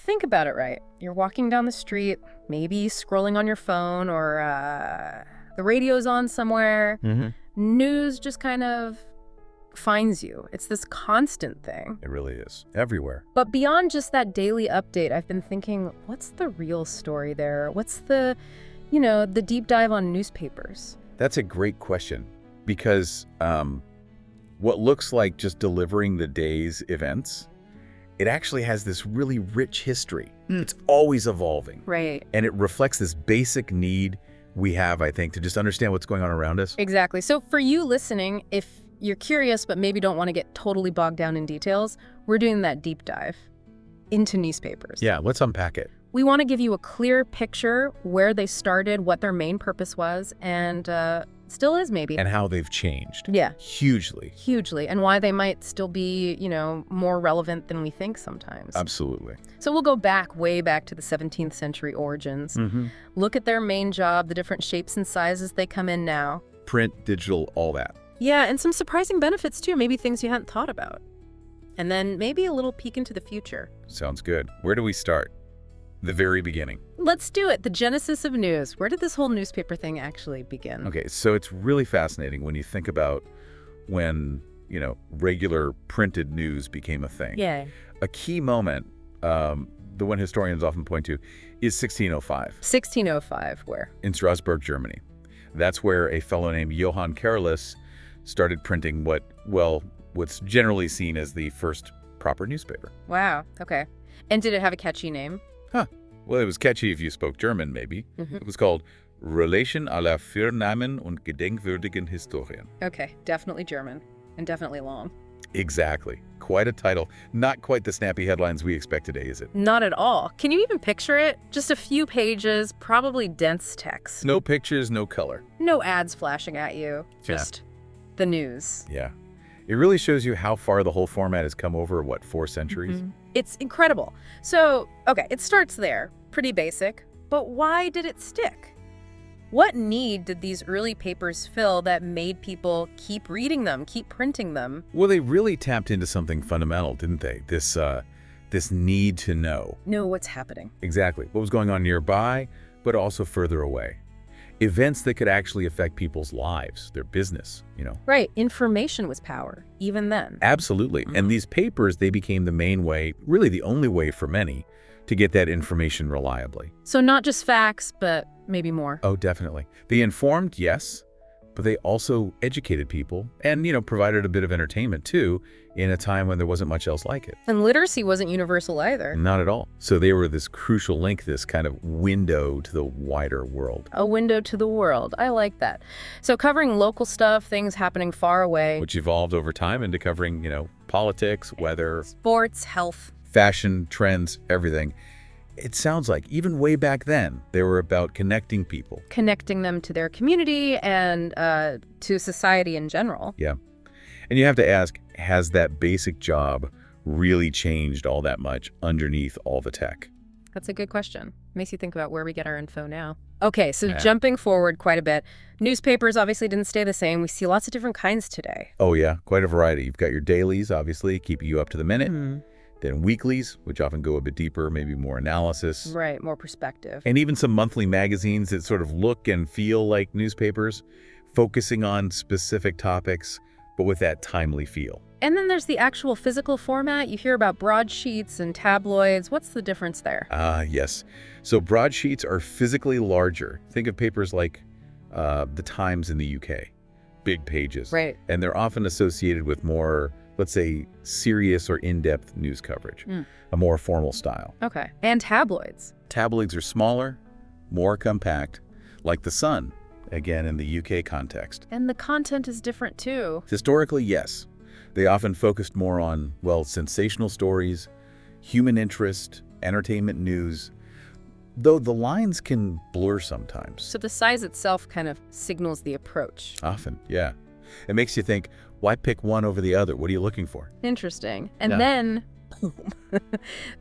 think about it right. You're walking down the street, maybe scrolling on your phone, or the radio's on somewhere. News just kind of finds you. It's this constant thing. It really is. Everywhere. But beyond just that daily update, I've been thinking, what's the real story there? What's the deep dive on newspapers? That's a great question, because what looks like just delivering the day's events, it actually has this really rich history. It's always evolving. Right. And it reflects this basic need we have, I think, to just understand what's going on around us. Exactly. So for you listening, if you're curious but maybe don't want to get totally bogged down in details, we're doing that deep dive into newspapers. Yeah, let's unpack it. We want to give you a clear picture where they started, what their main purpose was, and still is maybe. And how they've changed. Yeah. Hugely. Hugely. And why they might still be, more relevant than we think sometimes. Absolutely. So we'll go way back to the 17th century origins. Look at their main job, the different shapes and sizes they come in now. Print, digital, all that. Yeah, and some surprising benefits too, maybe things you hadn't thought about. And then maybe a little peek into the future. Sounds good. Where do we start? The very beginning. Let's do it. The genesis of news. Where did this whole newspaper thing actually begin? Okay, so it's really fascinating when you think about when, regular printed news became a thing. Yeah. A key moment, the one historians often point to, is 1605. 1605, where? In Strasbourg, Germany. That's where a fellow named Johann Carolus started printing what's generally seen as the first proper newspaper. Wow, okay. And did it have a catchy name? Well, it was catchy if you spoke German, maybe. It was called Relation aller Vornamen und gedenkwürdigen Historien. Okay, definitely German. And definitely long. Exactly. Quite a title. Not quite the snappy headlines we expect today, is it? Not at all. Can you even picture it? Just a few pages, probably dense text. No pictures, no color. No ads flashing at you. Just the news. Yeah. It really shows you how far the whole format has come over, 4 centuries? It's incredible. So, okay, it starts there. Pretty basic. But why did it stick? What need did these early papers fill that made people keep reading them, keep printing them? Well, they really tapped into something fundamental, didn't they? This need to know. Know what's happening. Exactly. What was going on nearby, but also further away. Events that could actually affect people's lives, their business, Right. Information was power, even then. Absolutely. And these papers, they became the main way, really the only way for many, to get that information reliably. So not just facts, but maybe more. Oh, definitely. They informed, yes, but they also educated people and, provided a bit of entertainment too in a time when there wasn't much else like it. And literacy wasn't universal either. Not at all. So they were this crucial link, this kind of window to the wider world. A window to the world. I like that. So covering local stuff, things happening far away. Which evolved over time into covering, politics, weather, sports, health, fashion, trends, everything. It sounds like even way back then, they were about connecting people. Connecting them to their community and to society in general. Yeah. And you have to ask, has that basic job really changed all that much underneath all the tech? That's a good question. Makes you think about where we get our info now. Okay, so jumping forward quite a bit, newspapers obviously didn't stay the same. We see lots of different kinds today. Oh yeah, quite a variety. You've got your dailies, obviously, keeping you up to the minute. Then weeklies, which often go a bit deeper, maybe more analysis. Right, more perspective. And even some monthly magazines that sort of look and feel like newspapers, focusing on specific topics, but with that timely feel. And then there's the actual physical format. You hear about broadsheets and tabloids. What's the difference there? Yes. So broadsheets are physically larger. Think of papers like the Times in the UK. Big pages. Right. And they're often associated with more, let's say, serious or in-depth news coverage, a more formal style. Okay. And tabloids. Tabloids are smaller, more compact, like The Sun, again in the UK context. And the content is different too. Historically, yes. They often focused more on, sensational stories, human interest, entertainment news, though the lines can blur sometimes. So the size itself kind of signals the approach. Often, yeah. It makes you think, why pick one over the other? What are you looking for? Interesting. And then, boom,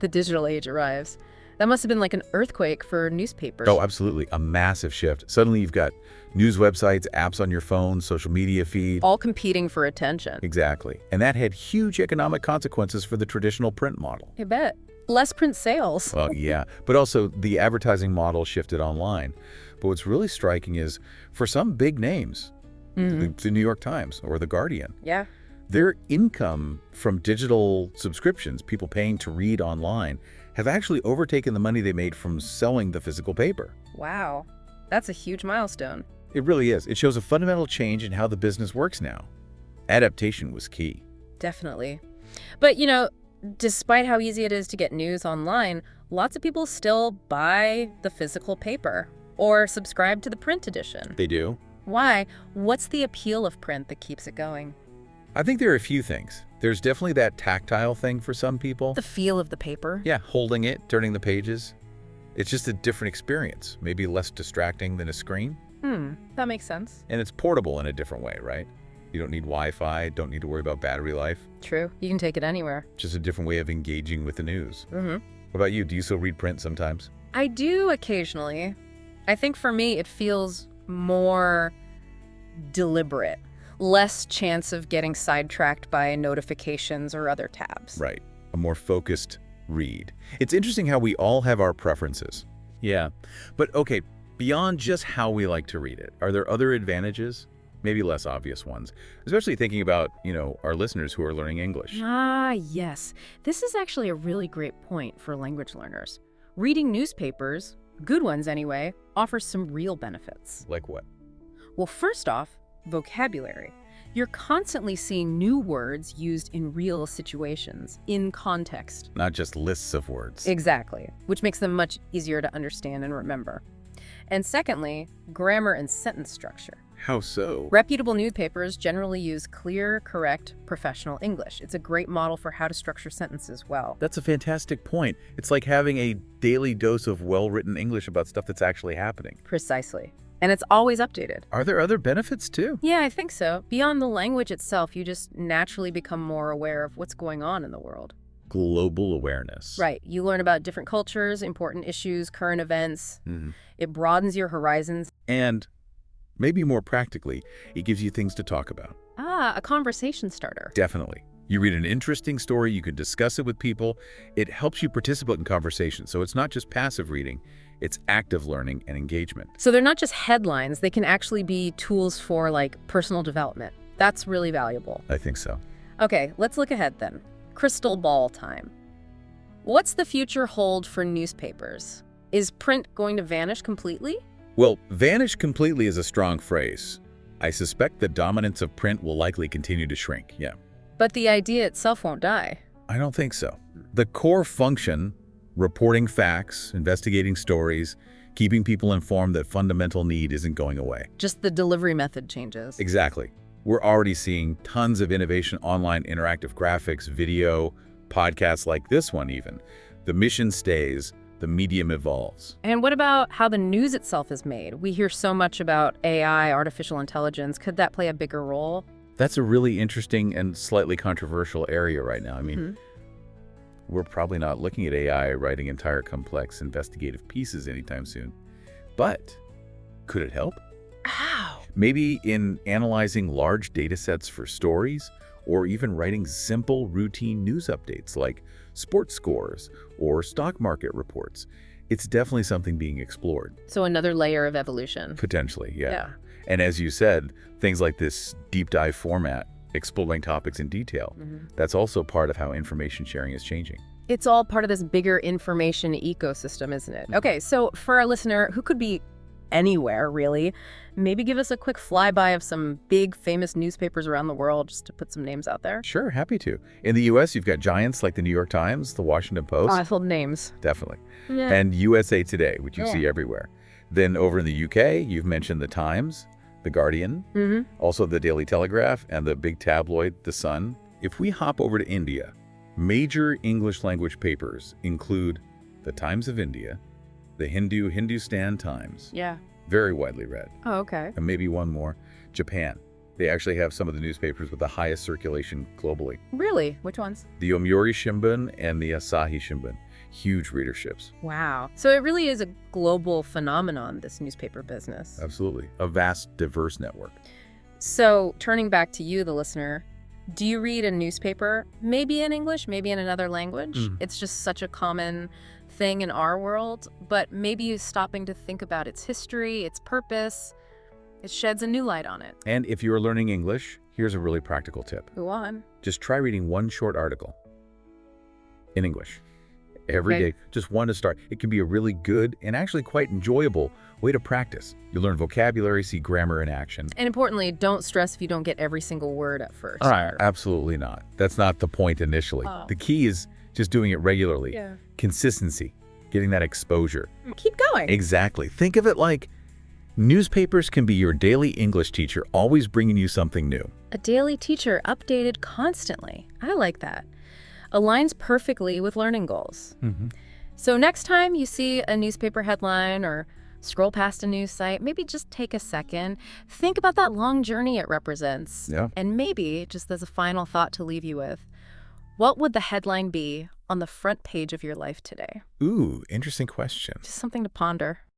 the digital age arrives. That must have been like an earthquake for newspapers. Oh, absolutely. A massive shift. Suddenly you've got news websites, apps on your phone, social media feed. All competing for attention. Exactly. And that had huge economic consequences for the traditional print model. I bet. less print sales. Well, yeah. But also, the advertising model shifted online. But what's really striking is, for some big names, the New York Times or The Guardian, Yeah. their income from digital subscriptions, people paying to read online, have actually overtaken the money they made from selling the physical paper. Wow. That's a huge milestone. It really is. It shows a fundamental change in how the business works now. Adaptation was key. Definitely. But, despite how easy it is to get news online, lots of people still buy the physical paper or subscribe to the print edition. They do. Why? What's the appeal of print that keeps it going? I think there are a few things. There's definitely that tactile thing for some people. The feel of the paper? Yeah, holding it, turning the pages. It's just a different experience, maybe less distracting than a screen. That makes sense. And it's portable in a different way, right? You don't need Wi-Fi, don't need to worry about battery life. True. You can take it anywhere. Just a different way of engaging with the news. What about you? Do you still read print sometimes? I do occasionally. I think for me, it feels more deliberate. Less chance of getting sidetracked by notifications or other tabs. Right. A more focused read. It's interesting how we all have our preferences. Yeah. But okay, beyond just how we like to read it, are there other advantages? Maybe less obvious ones, especially thinking about, our listeners who are learning English. Ah, yes. This is actually a really great point for language learners. Reading newspapers, good ones anyway, offers some real benefits. Like what? Well, first off, vocabulary. You're constantly seeing new words used in real situations, in context. Not just lists of words. Exactly, which makes them much easier to understand and remember. And secondly, grammar and sentence structure. How so? Reputable newspapers generally use clear, correct, professional English. It's a great model for how to structure sentences well. That's a fantastic point. It's like having a daily dose of well-written English about stuff that's actually happening. Precisely. And it's always updated. Are there other benefits too? Yeah, I think so. Beyond the language itself, you just naturally become more aware of what's going on in the world. Global awareness. Right. You learn about different cultures, important issues, current events. It broadens your horizons. And maybe more practically, it gives you things to talk about. Ah, a conversation starter. Definitely. You read an interesting story, you can discuss it with people. It helps you participate in conversation. So it's not just passive reading, it's active learning and engagement. So they're not just headlines, they can actually be tools for personal development. That's really valuable. I think so. Okay, let's look ahead then. Crystal ball time. What's the future hold for newspapers? Is print going to vanish completely? Well, vanish completely is a strong phrase. I suspect the dominance of print will likely continue to shrink, yeah. But the idea itself won't die. I don't think so. The core function, reporting facts, investigating stories, keeping people informed, that fundamental need isn't going away. Just the delivery method changes. Exactly. We're already seeing tons of innovation online, interactive graphics, video, podcasts like this one even. The mission stays, the medium evolves. And what about how the news itself is made? We hear so much about AI, artificial intelligence. Could that play a bigger role? That's a really interesting and slightly controversial area right now. I mean, we're probably not looking at AI writing entire complex investigative pieces anytime soon. But could it help? How? Maybe in analyzing large data sets for stories, or even writing simple routine news updates like sports scores or stock market reports. It's definitely something being explored. So another layer of evolution. Potentially, yeah. And as you said, things like this deep dive format, exploring topics in detail, that's also part of how information sharing is changing. It's all part of this bigger information ecosystem, isn't it? Okay, so for our listener who could be anywhere, really, maybe give us a quick flyby of some big famous newspapers around the world, just to put some names out there. Sure, happy to. In the U.S., you've got giants like the New York Times, the Washington Post. I sold names. Definitely. Yeah. And USA Today, which you see everywhere. Then over in the U.K., you've mentioned the Times, the Guardian, also the Daily Telegraph, and the big tabloid, The Sun. If we hop over to India, major English language papers include the Times of India, the Hindustan Times. Yeah. Very widely read. Oh, okay. And maybe one more, Japan. They actually have some of the newspapers with the highest circulation globally. Really? Which ones? The Yomiuri Shimbun and the Asahi Shimbun. Huge readerships. Wow. So it really is a global phenomenon, this newspaper business. Absolutely. A vast, diverse network. So turning back to you, the listener, Do you read a newspaper, maybe in English, maybe in another language? It's just such a common thing in our world, but maybe stopping to think about its history, its purpose, it sheds a new light on it. And if you are learning English, here's a really practical tip. Go on. Just try reading one short article in English every day. Just one to start. It can be a really good and actually quite enjoyable way to practice. You learn vocabulary, see grammar in action. And importantly, don't stress if you don't get every single word at first. Absolutely not. That's not the point initially. The key is just doing it regularly. Consistency, getting that exposure. Keep going. Exactly. Think of it like newspapers can be your daily English teacher, always bringing you something new. A daily teacher updated constantly. I like that. Aligns perfectly with learning goals. So next time you see a newspaper headline or scroll past a news site, maybe just take a second, think about that long journey it represents. And maybe, just as a final thought to leave you with, what would the headline be on the front page of your life today? Ooh, interesting question. Just something to ponder.